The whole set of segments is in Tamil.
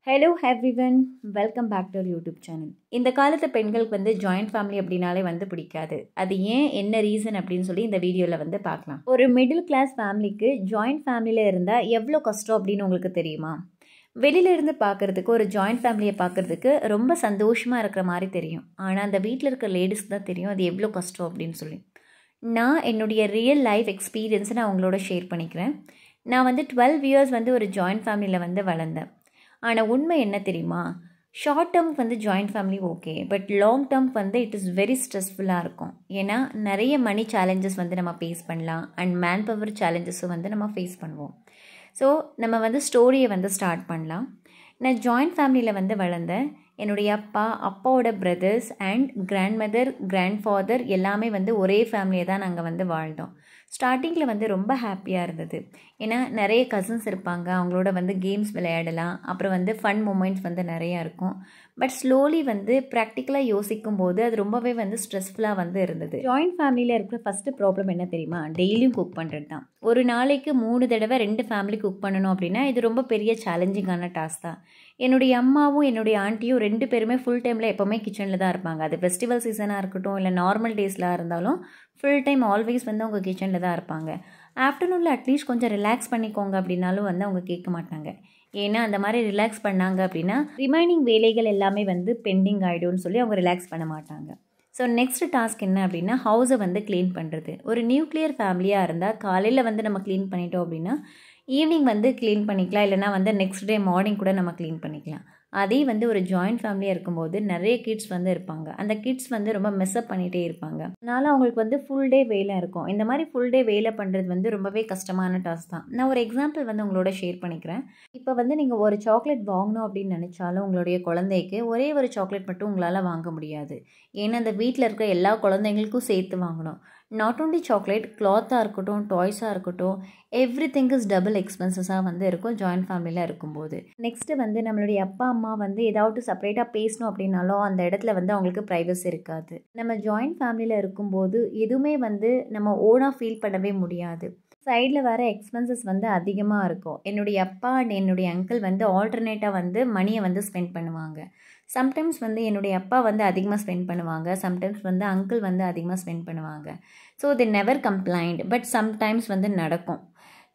Hello everyone, welcome back to our YouTube channel. இந்த காலத்து பெண்களுக்கு ஜாயிண்ட் ஃபேமிலி அப்படின்னாலே பிடிக்காது. அது ஏன், என்ன ரீசன் அப்படின்னு சொல்லி இந்த வீடியோவில் பார்க்கலாம். ஒரு மிடில் கிளாஸ் ஃபேமிலிக்கு ஜாயிண்ட் ஃபேமிலியில் இருந்தால் எவ்வளோ கஷ்டம் அப்படின்னு உங்களுக்கு தெரியுமா? வெளியில இருந்து பார்க்குறதுக்கு ஒரு ஜாயிண்ட் ஃபேமிலியை பார்க்குறதுக்கு ரொம்ப சந்தோஷமாக இருக்கிற மாதிரி தெரியும். ஆனால் அந்த வீட்டில் இருக்கிற லேடிஸ்க்கு தான் தெரியும் அது எவ்வளோ கஷ்டம் அப்படின்னு சொல்லி. நான் என்னுடைய ரியல் லைஃப் எக்ஸ்பீரியன்ஸை நான் உங்களோட ஷேர் பண்ணிக்கிறேன். நான் 12 இயர்ஸ் ஒரு ஜாயிண்ட் ஃபேமிலியில் வளர்ந்தேன். ஆனால் உண்மை என்ன தெரியுமா? ஷார்ட் டேர்முக்கு joint family okay, but long டேர்முக்கு இட் இஸ் வெரி ஸ்ட்ரெஸ்ஃபுல்லாக இருக்கும். ஏன்னா நிறைய மணி சேலஞ்சஸ் நம்ம ஃபேஸ் பண்ணலாம், அண்ட் மேன் பவர் சேலஞ்சஸும் நம்ம ஃபேஸ் பண்ணுவோம். ஸோ நம்ம ஸ்டோரியை ஸ்டார்ட் பண்ணலாம். நான் ஜாயிண்ட் ஃபேமிலியில் வளர்ந்தேன். என்னுடைய அப்பாவோட பிரதர்ஸ் அண்ட் கிராண்ட்மதர், கிராண்ட்ஃபாதர் எல்லாமே ஒரே ஃபேமிலியை தான் நாங்கள் வாழ்ந்தோம். ஸ்டார்டிங்கில் ரொம்ப ஹாப்பியாக இருந்தது. ஏன்னா நிறைய கசின்ஸ் இருப்பாங்க, அவங்களோட கேம்ஸ் விளையாடலாம், அப்புறம் ஃபன் மூமெண்ட்ஸ் நிறையா இருக்கும். பட் ஸ்லோலி ப்ராக்டிக்கலாக யோசிக்கும் போது அது ரொம்பவே ஸ்ட்ரெஸ்ஃபுல்லாக இருந்தது. ஜாயிண்ட் ஃபேமிலியில் இருக்கிற ஃபஸ்ட்டு ப்ராப்ளம் என்ன தெரியுமா? டெய்லியும் குக் பண்ணுறது தான். ஒரு நாளைக்கு 3 தடவை 2 ஃபேமிலி குக் பண்ணணும் அப்படின்னா இது ரொம்ப பெரிய சேலஞ்சிங்கான டாஸ்க் தான். என்னுடைய அம்மாவும் என்னுடைய ஆண்டியும் 2 பேருமே ஃபுல் டைமில் எப்போவுமே கிச்சனில் தான் இருப்பாங்க. அது ஃபெஸ்டிவல் சீசனாக இருக்கட்டும், இல்லை நார்மல் டேஸில் இருந்தாலும் ஃபுல் டைம் ஆல்வேஸ் அவங்க கிச்சனில் தான் இருப்பாங்க. ஆஃப்டர்நூனில் அட்லீஸ்ட் கொஞ்சம் ரிலாக்ஸ் பண்ணிக்கோங்க அப்படின்னாலும் அவங்க கேட்க மாட்டாங்க. ஏன்னா அந்த மாதிரி ரிலாக்ஸ் பண்ணாங்க அப்படின்னா ரிமைனிங் வேலைகள் எல்லாமே பெண்டிங் ஆகிடும்னு சொல்லி அவங்க ரிலாக்ஸ் பண்ண மாட்டாங்க. ஸோ நெக்ஸ்ட் டாஸ்க் என்ன அப்படின்னா ஹவுஸை க்ளீன் பண்ணுறது. ஒரு நியூக்ளியர் ஃபேமிலியாக இருந்தால் காலையில் நம்ம க்ளீன் பண்ணிட்டோம் அப்படின்னா ஈவினிங் க்ளீன் பண்ணிக்கலாம், இல்லைனா நெக்ஸ்ட் டே மார்னிங் கூட நம்ம க்ளீன் பண்ணிக்கலாம். அதே ஒரு ஜாயிண்ட் ஃபேமிலியாக இருக்கும்போது நிறைய கிட்ஸ் இருப்பாங்க. அந்த கிட்ஸ் ரொம்ப மெஸ்அப் பண்ணிகிட்டே இருப்பாங்க. அதனால் அவங்களுக்கு ஃபுல் டே வேலை இருக்கும். இந்த மாதிரி ஃபுல் டே வேலை பண்ணுறது ரொம்பவே கஷ்டமான டாஸ்க் தான். நான் ஒரு எக்ஸாம்பிள் உங்களோட ஷேர் பண்ணிக்கிறேன். இப்போ நீங்கள் ஒரு சாக்லேட் வாங்கணும் அப்படின்னு நினச்சாலும் உங்களுடைய குழந்தைக்கு ஒரே ஒரு சாக்லேட் மட்டும் உங்களால் வாங்க முடியாது. ஏன்னா அந்த வீட்டில் இருக்கிற எல்லா குழந்தைங்களுக்கும் சேர்த்து வாங்கணும். நாட் ஓன்லி சாக்லேட், கிளாத்தாக இருக்கட்டும், டாய்ஸாக இருக்கட்டும், எவ்ரி திங் இஸ் டபுள் எக்ஸ்பென்சஸாக இருக்கும் ஜாயிண்ட் ஃபேமிலியில் இருக்கும்போது. நெக்ஸ்ட்டு நம்மளுடைய அப்பா அம்மா ஏதாவது செப்பரேட்டாக பேசணும் அப்படின்னாலும் அந்த இடத்துல அவங்களுக்கு ப்ரைவசி இருக்காது. நம்ம ஜாயிண்ட் ஃபேமிலியில் இருக்கும்போது எதுவுமே நம்ம ஓனாக ஃபீல் பண்ணவே முடியாது. சைடில் வேறு எக்ஸ்பென்சஸ் அதிகமாக இருக்கும். என்னுடைய அப்பா அண்ட் என்னுடைய அங்கிள் ஆல்டர்னேட்டாக மணியை ஸ்பெண்ட் பண்ணுவாங்க. சம்டைம்ஸ் என்னுடைய அப்பா அதிகமாக ஸ்பெண்ட் பண்ணுவாங்க, சம்டைம்ஸ் அங்கிள் அதிகமாக ஸ்பெண்ட் பண்ணுவாங்க. So they never complaint, but sometimes நடக்கும்.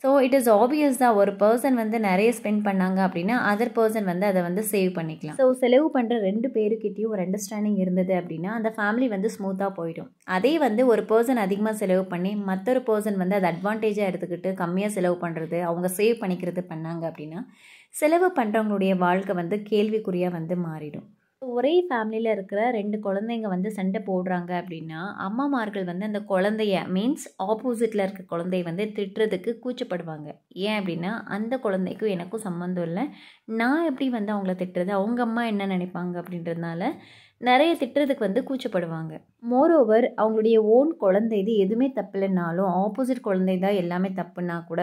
ஸோ இட் இஸ் ஆப்வியஸ் தான், ஒரு பர்சன் நிறைய ஸ்பெண்ட் பண்ணாங்க அப்படின்னா அதர் பர்சன் அதை சேவ் பண்ணிக்கலாம். ஸோ செலவு பண்ணுற 2 பேருக்கிட்டையும் ஒரு அண்டர்ஸ்டாண்டிங் இருந்தது அப்படின்னா அந்த ஃபேமிலி ஸ்மூத்தாக போயிடும். அதே ஒரு பர்சன் அதிகமாக செலவு பண்ணி மற்றொரு பர்சன் அதை அட்வான்டேஜாக எடுத்துக்கிட்டு கம்மியாக செலவு பண்ணுறது, அவங்க சேவ் பண்ணிக்கிறது பண்ணாங்க அப்படின்னா செலவு பண்ணுறவங்களுடைய வாழ்க்கை கேள்விக்குறியாக மாறிடும். ஒரே ஃபேமிலியில் இருக்கிற 2 குழந்தைங்க சண்டை போடுறாங்க அப்படின்னா அம்மாமார்கள் அந்த குழந்தைய மீன்ஸ் ஆப்போசிட்டில் இருக்க குழந்தைய திட்டுறதுக்கு கூச்சப்படுவாங்க. ஏன் அப்படின்னா அந்த குழந்தைக்கும் எனக்கும் சம்மந்தம் இல்லை, நான் எப்படி அவங்கள திட்டுறது, அவங்க அம்மா என்ன நினைப்பாங்க அப்படின்றதுனால நிறைய திட்டுறதுக்கு கூச்சப்படுவாங்க. மோரோவர் அவங்களுடைய ஓன் குழந்தை இது எதுவுமே தப்பில்லைனாலும் ஆப்போசிட் குழந்தை தான் எல்லாமே தப்புன்னா கூட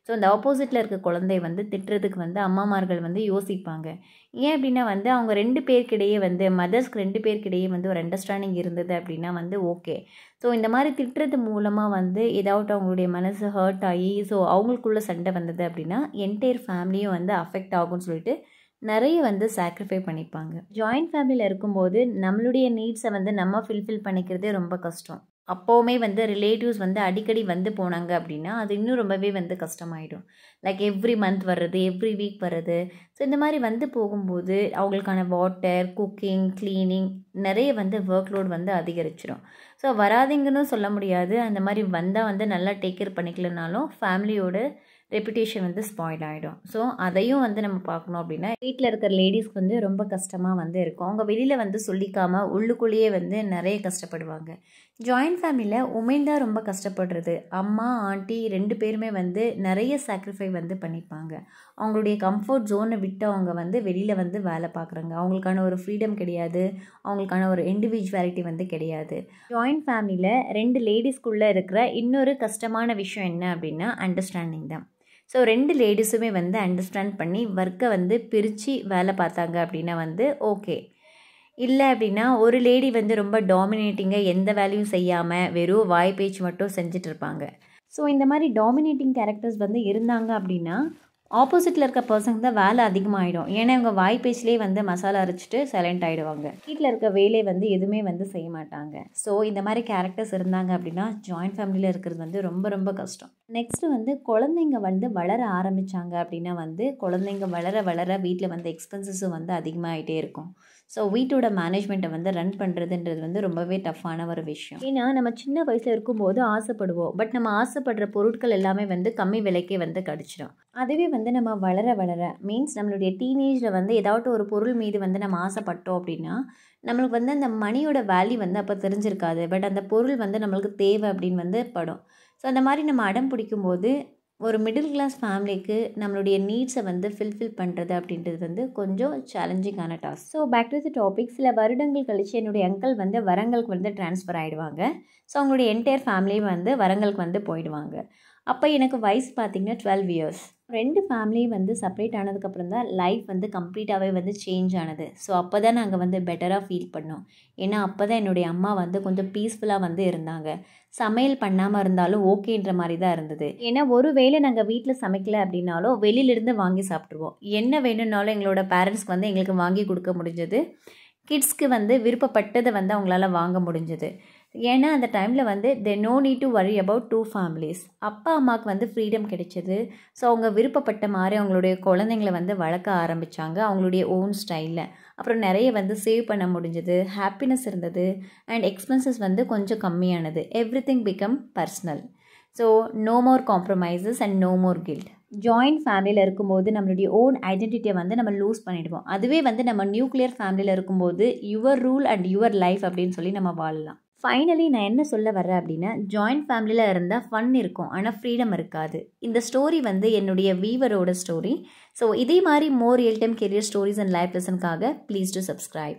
ஸோ அந்த ஆப்போசிட்டில் இருக்க குழந்தை திட்டுறதுக்கு அம்மாமார்கள் யோசிப்பாங்க. ஏன் அப்படின்னா அவங்க 2 பேருக்கிடையே மதர்ஸ்க்கு 2 பேருக்கிடையே ஒரு அண்டர்ஸ்டாண்டிங் இருந்தது அப்படின்னா ஓகே. ஸோ இந்த மாதிரி திட்டுறது மூலமாக ஏதாவது அவங்களுடைய மனசு ஹர்ட் ஆகி ஸோ அவங்களுக்குள்ள சண்டை வந்தது அப்படின்னா என்டையர் ஃபேமிலியும் அஃபெக்ட் ஆகும்னு சொல்லிட்டு நிறைய சாக்ரிஃபை பண்ணிப்பாங்க. ஜாயிண்ட் ஃபேமிலியில் இருக்கும்போது நம்மளுடைய நீட்ஸை நம்ம ஃபில்ஃபில் பண்ணிக்கிறதே ரொம்ப கஷ்டம். அப்போவுமே ரிலேட்டிவ்ஸ் அடிக்கடி போனாங்க அப்படின்னா அது இன்னும் ரொம்பவே கஷ்டமாயிடும். லைக் எவ்ரி மந்த் வர்றது, எவ்ரி வீக் வர்றது. ஸோ இந்த மாதிரி போகும்போது அவங்களுக்கான வாட்டர், குக்கிங், க்ளீனிங் நிறைய ஒர்க் லோட் அதிகரிச்சிடும். ஸோ வராதிங்கன்னு சொல்ல முடியாது, அந்த மாதிரி வந்தால் நல்லா டேக் கேர் பண்ணிக்கலனாலும் ஃபேமிலியோட ரெப்புடேஷன் ஸ்பாயில் ஆகிடும். ஸோ அதையும் நம்ம பார்க்கணும் அப்படின்னா வீட்டில் இருக்கிற லேடிஸ்க்கு ரொம்ப கஷ்டமாக இருக்கும். அவங்க வெளியில் சொல்லிக்காமல் உள்ளுக்குள்ளேயே நிறைய கஷ்டப்படுவாங்க. ஜாயிண்ட் ஃபேமிலியில் உமன் தான் ரொம்ப கஷ்டப்படுறது. அம்மா, ஆண்டி 2 பேருமே நிறைய சாக்ரிஃபை பண்ணிப்பாங்க. அவங்களுடைய கம்ஃபர்ட் ஜோனை விட்டு அவங்க வெளியில் வேலை பார்க்குறாங்க. அவங்களுக்கான ஒரு ஃப்ரீடம் கிடையாது, அவங்களுக்கான ஒரு இண்டிவிஜுவாலிட்டி கிடையாது. ஜாயிண்ட் ஃபேமிலியில் 2 லேடிஸ்க்குள்ளே இருக்கிற இன்னொரு கஷ்டமான விஷயம் என்ன அப்படின்னா அண்டர்ஸ்டாண்டிங் தான். ஸோ 2 லேடிஸுமே அண்டர்ஸ்டாண்ட் பண்ணி ஒர்க்கை பிரித்து வேலை பார்த்தாங்க அப்படின்னா ஓகே. இல்லை அப்படின்னா ஒரு லேடி ரொம்ப டாமினேட்டிங்காக எந்த வேலையும் செய்யாமல் வெறும் வாய் பேச்சு மட்டும் செஞ்சிட்ருப்பாங்க. ஸோ இந்த மாதிரி டாமினேட்டிங் கேரக்டர்ஸ் இருந்தாங்க அப்படின்னா ஆப்போசிட்டில் இருக்க பர்சனுக்கு தான் வேலை அதிகமாகிடும். ஏன்னா இவங்க வாய் பேச்சிலே வந்து மசாலா அரைச்சிட்டு சைலண்ட் ஆகிடுவாங்க. வீட்டில் இருக்க வேலையை வந்து எதுவுமே வந்து செய்ய மாட்டாங்க. ஸோ இந்த மாதிரி கேரக்டர்ஸ் இருந்தாங்க அப்படின்னா ஜாயிண்ட் ஃபேமிலியில் இருக்கிறது வந்து ரொம்ப ரொம்ப கஷ்டம். நெக்ஸ்ட்டு வந்து குழந்தைங்க வந்து வளர ஆரம்பித்தாங்க அப்படின்னா வந்து குழந்தைங்க வளர வளர வீட்டில் வந்து எக்ஸ்பென்சஸும் வந்து அதிகமாகிட்டே இருக்கும். ஸோ வீட்டோட மேனேஜ்மெண்ட்டை வந்து ரன் பண்ணுறதுன்றது வந்து ரொம்பவே டஃப்பான ஒரு விஷயம். ஏன்னா நம்ம சின்ன வயசில் இருக்கும்போது ஆசைப்படுவோம். பட் நம்ம ஆசைப்படுற பொருட்கள் எல்லாமே வந்து கம்மி விலைக்கே வந்து கிடச்சிடும். அதுவே வந்து நம்ம வளர வளர மீன்ஸ் நம்மளுடைய டீனேஜில் வந்து ஏதாவது ஒரு பொருள் மீது வந்து நம்ம ஆசைப்பட்டோம் அப்படின்னா நம்மளுக்கு வந்து அந்த மணியோட வேல்யூ வந்து அப்போ தெரிஞ்சிருக்காது. பட் அந்த பொருள் வந்து நம்மளுக்கு தேவை அப்படின்னு வந்து படும். ஸோ அந்த மாதிரி நம்ம அடம் பிடிக்கும்போது ஒரு மிடில் கிளாஸ் ஃபேமிலிக்கு நம்மளுடைய நீட்ஸை வந்து ஃபில்ஃபில் பண்ணுறது அப்படின்றது வந்து கொஞ்சம் சேலஞ்சிங்கான task. So back to the topic. சில வருடங்கள் கழித்து என்னுடைய அங்கிள் வந்து வரங்களுக்கு வந்து ட்ரான்ஸ்ஃபர் ஆகிடுவாங்க. ஸோ அவங்களுடைய என்டையர் ஃபேமிலியும் வந்து வரங்களுக்கு வந்து போயிடுவாங்க. அப்போ எனக்கு வயசு பார்த்திங்கன்னா 12 இயர்ஸ். 2 ஃபேமிலியும் வந்து செப்பரேட் ஆனதுக்கப்புறம் தான் லைஃப் வந்து கம்ப்ளீட்டாகவே வந்து சேஞ்ச் ஆனது. ஸோ அப்போ தான் நாங்கள் வந்து பெட்டராக ஃபீல் பண்ணோம். ஏன்னா அப்போ தான் என்னுடைய அம்மா வந்து கொஞ்சம் பீஸ்ஃபுல்லாக வந்து இருந்தாங்க. சமையல் பண்ணாமல் இருந்தாலும் ஓகேன்ற மாதிரி தான் இருந்தது. ஏன்னா ஒரு வேளை நாங்கள் வீட்டில் சமைக்கல அப்படின்னாலும் வெளியிலேருந்து வாங்கி சாப்பிட்ருவோம். என்ன வேணும்னாலும் எங்களோட பேரண்ட்ஸ்க்கு வந்து எங்களுக்கு வாங்கி கொடுக்க முடிஞ்சது. கிட்ஸ்க்கு வந்து விருப்பப்பட்டதை வந்து அவங்களால வாங்க முடிஞ்சது. ஏன்னா அந்த டைமில் வந்து they no need to worry about 2 families. அப்பா அம்மாவுக்கு வந்து ஃப்ரீடம் கிடைச்சது. ஸோ அவங்க விருப்பப்பட்ட மாதிரி அவங்களுடைய குழந்தைங்களை வந்து வளர்க்க ஆரம்பித்தாங்க அவங்களுடைய ஓன் ஸ்டைலில். அப்புறம் நிறைய வந்து சேவ் பண்ண முடிஞ்சது. ஹாப்பினஸ் இருந்தது. அண்ட் எக்ஸ்பென்சஸ் வந்து கொஞ்சம் கம்மியானது. Everything become personal. So no more compromises and no more guilt. Joint ஃபேமிலியில் இருக்கும்போது நம்மளுடைய ஓன் ஐடென்டிட்டியை வந்து நம்ம லூஸ் பண்ணிவிடுவோம். அதுவே வந்து நம்ம நியூக்ளியர் ஃபேமிலியில் இருக்கும்போது your rule and your life அப்படின்னு சொல்லி நம்ம வாழலாம். ஃபைனலி நான் என்ன சொல்ல வரேன் அப்படின்னா ஜாயிண்ட் ஃபேமிலியில் இருந்தால் ஃபன் இருக்கும், ஆனால் ஃப்ரீடம் இருக்காது. இந்த ஸ்டோரி வந்து என்னுடைய வீவரோட ஸ்டோரி. ஸோ இதே மாதிரி more real time career stories and life லெசனுக்காக ப்ளீஸ் டு சப்ஸ்கிரைப்.